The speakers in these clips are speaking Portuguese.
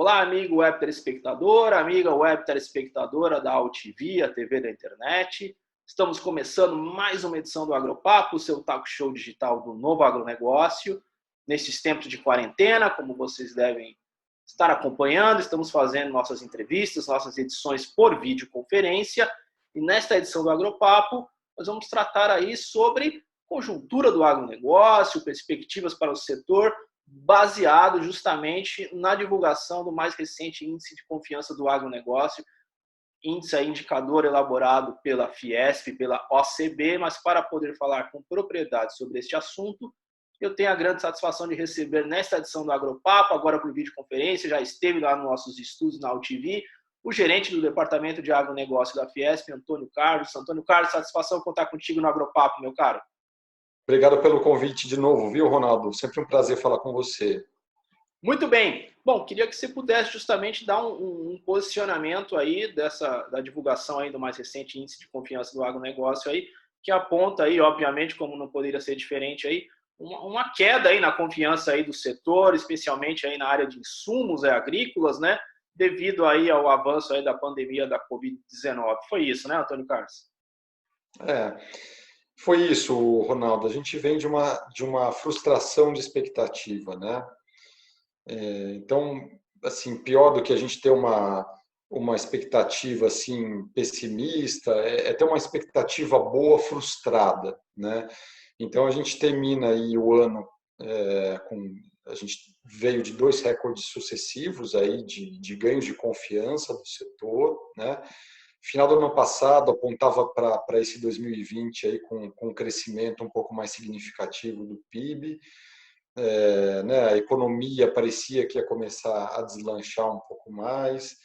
Olá, amigo web telespectador, amiga web telespectadora da AltV, a TV da internet. Estamos começando mais uma edição do Agropapo, o seu talk show digital do novo agronegócio. Nesses tempos de quarentena, como vocês devem estar acompanhando, estamos fazendo nossas entrevistas, nossas edições por videoconferência. E nesta edição do Agropapo, nós vamos tratar aí sobre conjuntura do agronegócio, perspectivas para o setor, baseado justamente na divulgação do mais recente índice de confiança do agronegócio, índice indicador elaborado pela Fiesp, pela OCB, mas para poder falar com propriedade sobre este assunto, eu tenho a grande satisfação de receber nesta edição do Agropapo, agora por videoconferência, já esteve lá nos nossos estúdios na AltV, o gerente do Departamento de Agronegócio da Fiesp, Antônio Carlos. Antônio Carlos, satisfação contar contigo no Agropapo, meu caro. Obrigado pelo convite de novo, viu, Ronaldo? Sempre um prazer falar com você. Muito bem. Bom, queria que você pudesse justamente dar um posicionamento aí da divulgação aí do mais recente índice de confiança do agronegócio aí, que aponta aí, obviamente, como não poderia ser diferente aí, uma queda aí na confiança aí do setor, especialmente aí na área de insumos agrícolas, né? Devido aí ao avanço aí da pandemia da Covid-19. Foi isso, né, Antônio Carlos? Foi isso, Ronaldo. A gente vem de uma frustração de expectativa, né? Então, assim, pior do que a gente ter uma expectativa assim pessimista, é ter uma expectativa boa frustrada, né? Então a gente termina aí o ano a gente veio de 2 recordes sucessivos aí de ganhos de confiança do setor, né? Final do ano passado apontava para esse 2020 aí com um crescimento um pouco mais significativo do PIB, né? A economia parecia que ia começar a deslanchar um pouco mais,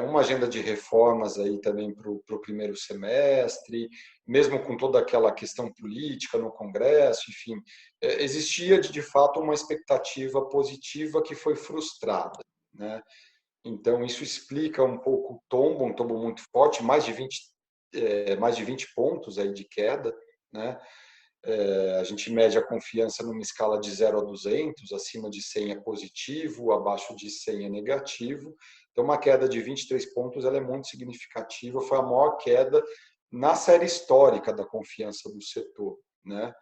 uma agenda de reformas aí também para o primeiro semestre, mesmo com toda aquela questão política no Congresso, enfim, existia de fato uma expectativa positiva que foi frustrada, né? Então, isso explica um pouco o tombo, um tombo muito forte, mais de 20 pontos aí de queda, né? A gente mede a confiança numa escala de 0 a 200, acima de 100 é positivo, abaixo de 100 é negativo. Então, uma queda de 23 pontos ela é muito significativa, foi a maior queda na série histórica da confiança do setor, né?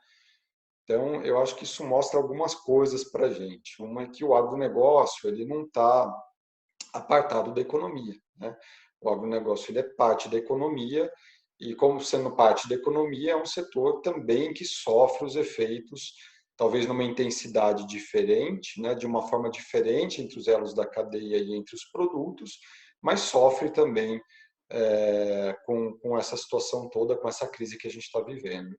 Então, eu acho que isso mostra algumas coisas para a gente. Uma é que o agronegócio ele não está apartado da economia, né? O agronegócio ele é parte da economia e, como sendo parte da economia, é um setor também que sofre os efeitos, talvez numa intensidade diferente, né? De uma forma diferente entre os elos da cadeia e entre os produtos, mas sofre também com essa situação toda, com essa crise que a gente está vivendo.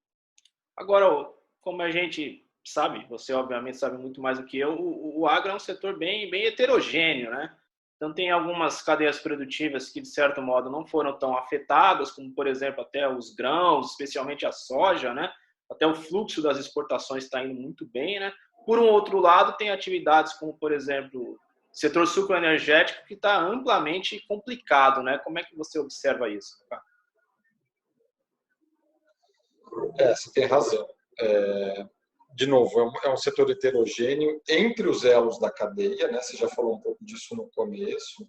Agora, como a gente sabe, você obviamente sabe muito mais do que eu, o agro é um setor bem heterogêneo, né? Então, tem algumas cadeias produtivas que, de certo modo, não foram tão afetadas, como, por exemplo, até os grãos, especialmente a soja, né? Até o fluxo das exportações está indo muito bem, né? Por um outro lado, tem atividades como, por exemplo, o setor sucroenergético, que está amplamente complicado, né? Como é que você observa isso, cara? Você tem razão. De novo, é um setor heterogêneo entre os elos da cadeia, né? Você já falou um pouco disso no começo.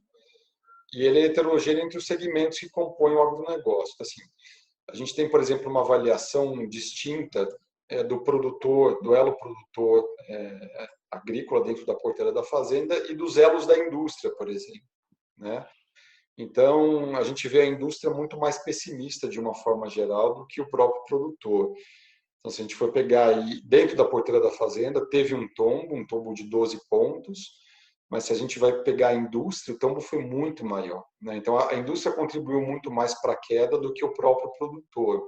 E ele é heterogêneo entre os segmentos que compõem o agronegócio. Assim, a gente tem, por exemplo, uma avaliação distinta do produtor, do elo produtor agrícola dentro da porteira da fazenda e dos elos da indústria, por exemplo, né? Então, a gente vê a indústria muito mais pessimista, de uma forma geral, do que o próprio produtor. Então, se a gente for pegar aí, dentro da porteira da fazenda, teve um tombo de 12 pontos, mas se a gente vai pegar a indústria, o tombo foi muito maior, né? Então, a indústria contribuiu muito mais para a queda do que o próprio produtor.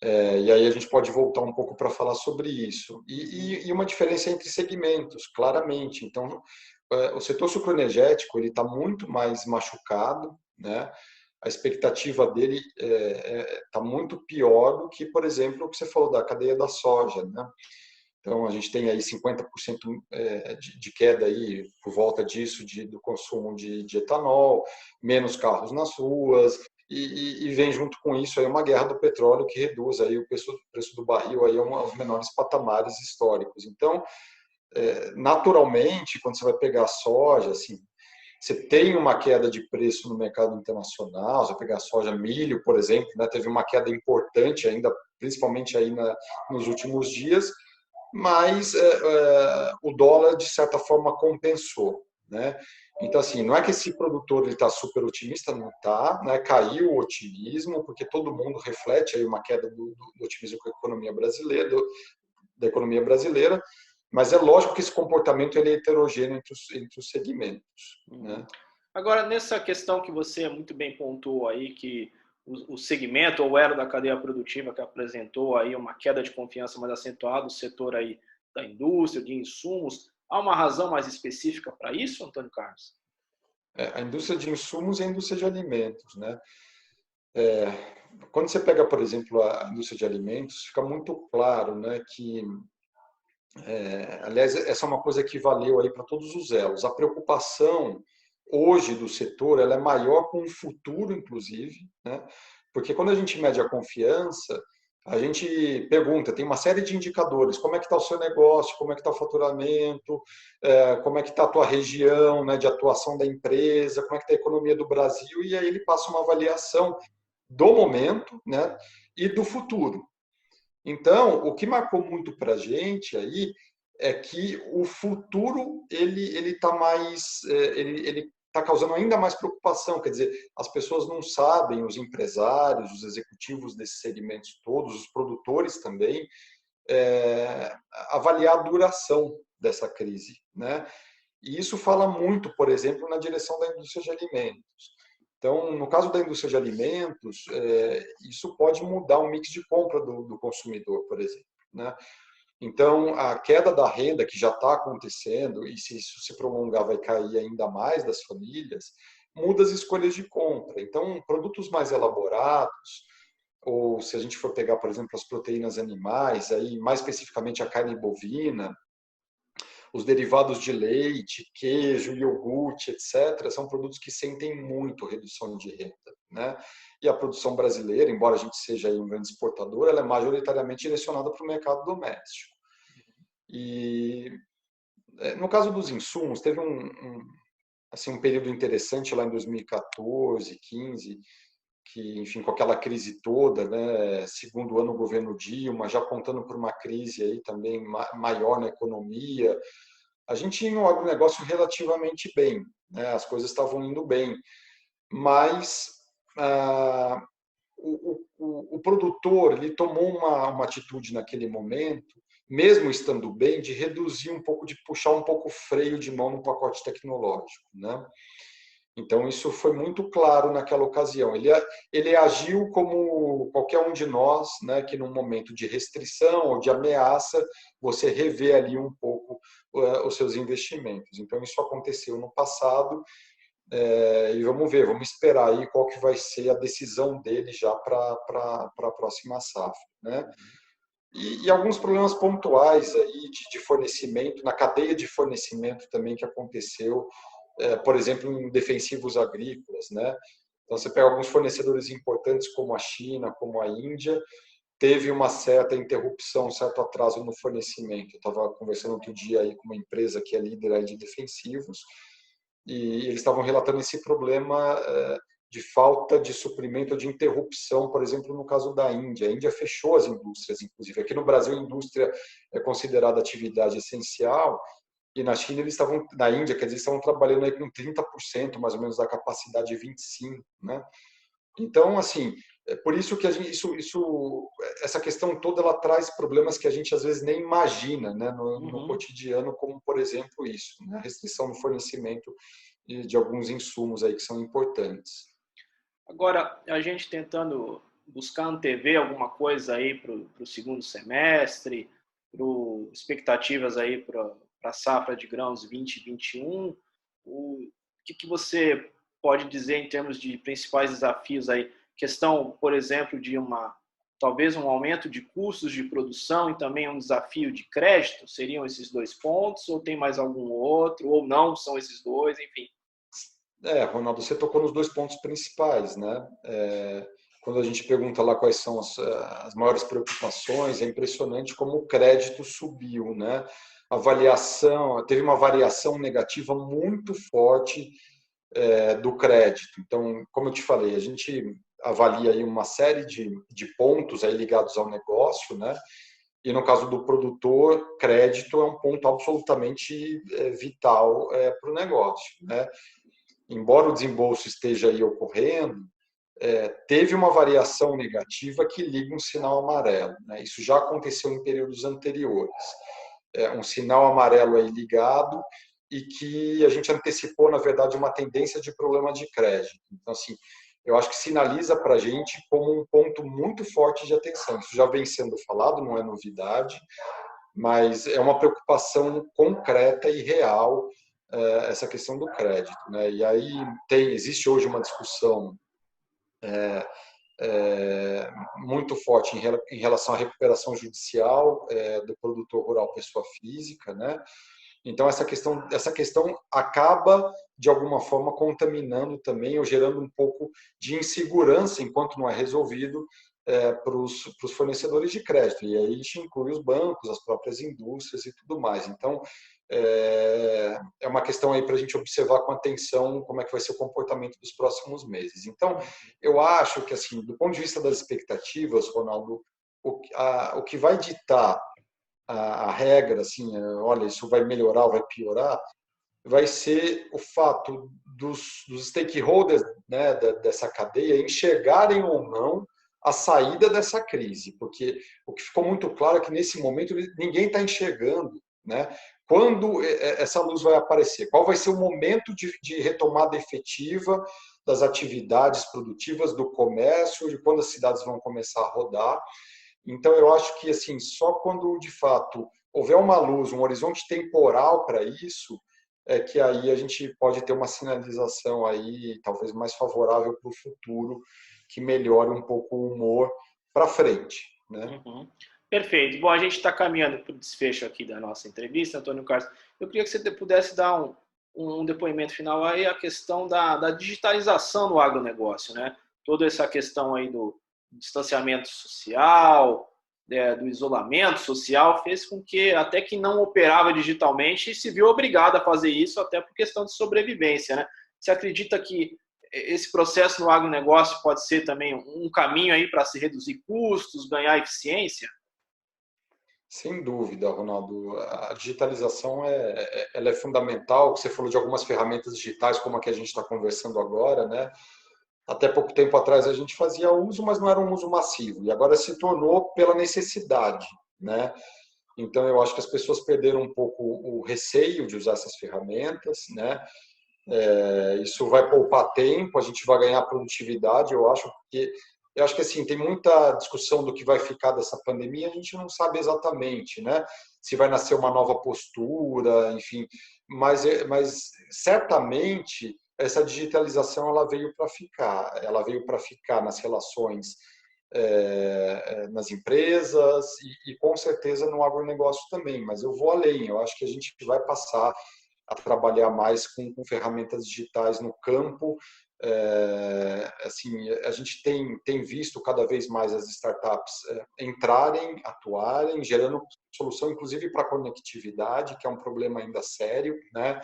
E aí a gente pode voltar um pouco para falar sobre isso. E uma diferença entre segmentos, claramente. Então, o setor sucroenergético ele está muito mais machucado, né? A expectativa dele está muito pior do que, por exemplo, o que você falou da cadeia da soja, né? Então, a gente tem aí 50% de queda aí, por volta disso, do consumo de etanol, menos carros nas ruas, e vem junto com isso aí uma guerra do petróleo que reduz aí o preço do barril aí aos menores patamares históricos. Então, naturalmente, quando você vai pegar a soja, assim, você tem uma queda de preço no mercado internacional, você vai pegar soja, milho, por exemplo, né, teve uma queda importante ainda, principalmente aí nos últimos dias, mas o dólar, de certa forma, compensou, né? Então, assim, não é que esse produtor está super otimista, não está, né? Caiu o otimismo, porque todo mundo reflete aí uma queda do otimismo com a economia brasileira, da economia brasileira, mas é lógico que esse comportamento ele é heterogêneo entre os segmentos, né? Agora, nessa questão que você muito bem pontuou aí, que o segmento ou elo da cadeia produtiva que apresentou aí uma queda de confiança mais acentuada, o setor aí da indústria, de insumos, há uma razão mais específica para isso, Antônio Carlos? A indústria de insumos e a indústria de alimentos, né? Quando você pega, por exemplo, a indústria de alimentos, fica muito claro, né, que, aliás, essa é uma coisa que valeu aí para todos os elos. A preocupação hoje do setor ela é maior com o futuro, inclusive, né? Porque quando a gente mede a confiança, a gente pergunta, tem uma série de indicadores, como é que está o seu negócio, como é que está o faturamento, como é que está a tua região, né, de atuação da empresa, como é que está a economia do Brasil, e aí ele passa uma avaliação do momento, né, e do futuro. Então, o que marcou muito para a gente aí é que o futuro ele está mais, ele está causando ainda mais preocupação. Quer dizer, as pessoas não sabem, os empresários, os executivos desses segmentos todos, os produtores também, avaliar a duração dessa crise, né? E isso fala muito, por exemplo, na direção da indústria de alimentos. Então, no caso da indústria de alimentos, isso pode mudar o mix de compra do consumidor, por exemplo, né? Então, a queda da renda que já está acontecendo, e se isso se prolongar vai cair ainda mais das famílias, muda as escolhas de compra. Então, produtos mais elaborados, ou se a gente for pegar, por exemplo, as proteínas animais, aí mais especificamente a carne bovina, os derivados de leite, queijo, iogurte, etc., são produtos que sentem muito redução de renda, né? E a produção brasileira, embora a gente seja aí um grande exportador, ela é majoritariamente direcionada para o mercado doméstico. E no caso dos insumos, teve assim, um período interessante lá em 2014, 15, que, enfim, com aquela crise toda, né, segundo ano o governo Dilma, já apontando por uma crise aí também maior na economia, a gente tinha um agronegócio relativamente bem, né, as coisas estavam indo bem, mas o produtor ele tomou uma atitude naquele momento, mesmo estando bem, de reduzir um pouco, de puxar um pouco o freio de mão no pacote tecnológico, né? Então, isso foi muito claro naquela ocasião. Ele agiu como qualquer um de nós, né, que num momento de restrição ou de ameaça, você revê ali um pouco os seus investimentos. Então, isso aconteceu no passado e vamos ver, vamos esperar aí qual que vai ser a decisão dele já para a próxima safra, né? E alguns problemas pontuais aí de fornecimento, na cadeia de fornecimento também que aconteceu, por exemplo, em defensivos agrícolas, né? Então, você pega alguns fornecedores importantes como a China, como a Índia, teve uma certa interrupção, um certo atraso no fornecimento. Eu estava conversando outro dia aí com uma empresa que é líder aí de defensivos e eles estavam relatando esse problema de falta de suprimento, de interrupção, por exemplo, no caso da Índia. A Índia fechou as indústrias, inclusive. Aqui no Brasil, a indústria é considerada atividade essencial, e na China eles estavam, na Índia, quer dizer, estavam trabalhando aí com 30% mais ou menos da capacidade de 25, né? Então, assim, é por isso que a gente, essa questão toda ela traz problemas que a gente às vezes nem imagina, né, no cotidiano, como por exemplo isso, né, a restrição no fornecimento de alguns insumos aí que são importantes. Agora, a gente tentando buscar antever alguma coisa aí para o segundo semestre, expectativas aí para a safra de grãos 2021, o que você pode dizer em termos de principais desafios aí? Questão, por exemplo, de talvez um aumento de custos de produção e também um desafio de crédito? Seriam esses dois pontos? Ou tem mais algum outro? Ou não são esses dois? Enfim. Ronaldo, você tocou nos dois pontos principais, né? quando a gente pergunta lá quais são as maiores preocupações, é impressionante como o crédito subiu, né? A avaliação, teve uma variação negativa muito forte do crédito. Então, como eu te falei, a gente avalia aí uma série de pontos aí ligados ao negócio, né? E no caso do produtor, crédito é um ponto absolutamente vital para o negócio, né? Embora o desembolso esteja aí ocorrendo, teve uma variação negativa que liga um sinal amarelo, né? Isso já aconteceu em períodos anteriores. Um sinal amarelo aí ligado e que a gente antecipou, na verdade, uma tendência de problema de crédito. Então, assim, eu acho que sinaliza para a gente como um ponto muito forte de atenção. Isso já vem sendo falado, não é novidade, mas é uma preocupação concreta e real essa questão do crédito, né? E aí existe hoje uma discussão muito forte em relação à recuperação judicial do produtor rural pessoa física, né? Então essa questão acaba de alguma forma contaminando também ou gerando um pouco de insegurança enquanto não é resolvido para os fornecedores de crédito. E aí a gente inclui os bancos, as próprias indústrias e tudo mais. Então é uma questão aí para a gente observar com atenção como é que vai ser o comportamento dos próximos meses. Então eu acho que, assim, do ponto de vista das expectativas, Ronaldo, o que vai ditar a regra, assim, olha, isso vai melhorar ou vai piorar, vai ser o fato dos stakeholders, né, dessa cadeia enxergarem ou não a saída dessa crise, porque o que ficou muito claro é que nesse momento ninguém está enxergando, né, quando essa luz vai aparecer, qual vai ser o momento de retomada efetiva das atividades produtivas, do comércio, de quando as cidades vão começar a rodar. Então, eu acho que, assim, só quando, de fato, houver uma luz, um horizonte temporal para isso, é que aí a gente pode ter uma sinalização aí, talvez mais favorável para o futuro, que melhore um pouco o humor para frente, né? Uhum. Perfeito. Bom, a gente está caminhando para o desfecho aqui da nossa entrevista, Antônio Carlos. Eu queria que você pudesse dar um depoimento final aí a questão da digitalização do agronegócio, né? Toda essa questão aí do distanciamento social, do isolamento social, fez com que até quem não operava digitalmente se viu obrigado a fazer isso até por questão de sobrevivência, né? Você acredita que esse processo no agronegócio pode ser também um caminho aí para se reduzir custos, ganhar eficiência? Sem dúvida, Ronaldo. A digitalização ela é fundamental. Você falou de algumas ferramentas digitais, como a que a gente está conversando agora, né? Até pouco tempo atrás a gente fazia uso, mas não era um uso massivo. E agora se tornou pela necessidade, né? Então eu acho que as pessoas perderam um pouco o receio de usar essas ferramentas, né? Isso vai poupar tempo, a gente vai ganhar produtividade, eu acho, porque eu acho que assim, tem muita discussão do que vai ficar dessa pandemia, a gente não sabe exatamente, né? Se vai nascer uma nova postura, enfim, mas certamente essa digitalização ela veio para ficar nas relações nas empresas e com certeza no agronegócio também, mas eu vou além, eu acho que a gente vai passar a trabalhar mais com ferramentas digitais no campo. Assim, a gente tem visto cada vez mais as startups entrarem, atuarem, gerando solução, inclusive para conectividade, que é um problema ainda sério, né?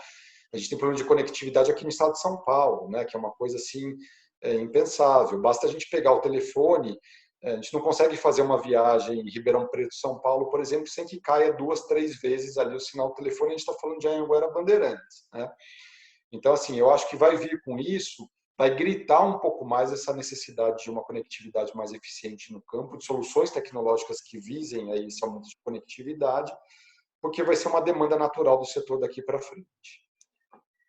A gente tem problema de conectividade aqui no estado de São Paulo, né? Que é uma coisa assim impensável. Basta a gente pegar o telefone. A gente não consegue fazer uma viagem em Ribeirão Preto, São Paulo, por exemplo, sem que caia 2, 3 vezes ali o sinal do telefone. A gente está falando de Anhanguera Bandeirantes, né? Então, assim, eu acho que vai vir com isso, vai gritar um pouco mais essa necessidade de uma conectividade mais eficiente no campo, de soluções tecnológicas que visem aí esse aumento de conectividade, porque vai ser uma demanda natural do setor daqui para frente.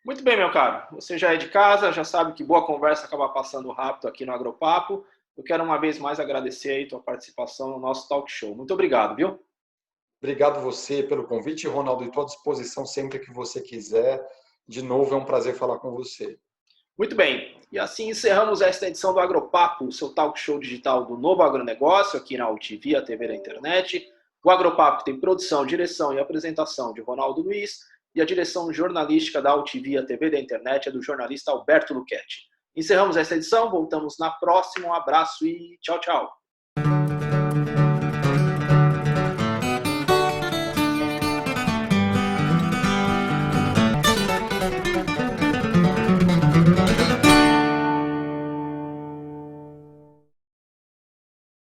Muito bem, meu caro. Você já é de casa, já sabe que boa conversa acaba passando rápido aqui no Agropapo. Eu quero uma vez mais agradecer aí tua participação no nosso talk show. Muito obrigado, viu? Obrigado você pelo convite, Ronaldo, e estou à disposição sempre que você quiser. De novo, é um prazer falar com você. Muito bem. E assim encerramos esta edição do Agropapo, o seu talk show digital do novo agronegócio, aqui na UTV, a TV da internet. O Agropapo tem produção, direção e apresentação de Ronaldo Luiz, e a direção jornalística da UTV, a TV da internet, é do jornalista Alberto Luchetti. Encerramos essa edição, voltamos na próxima. Um abraço e tchau, tchau.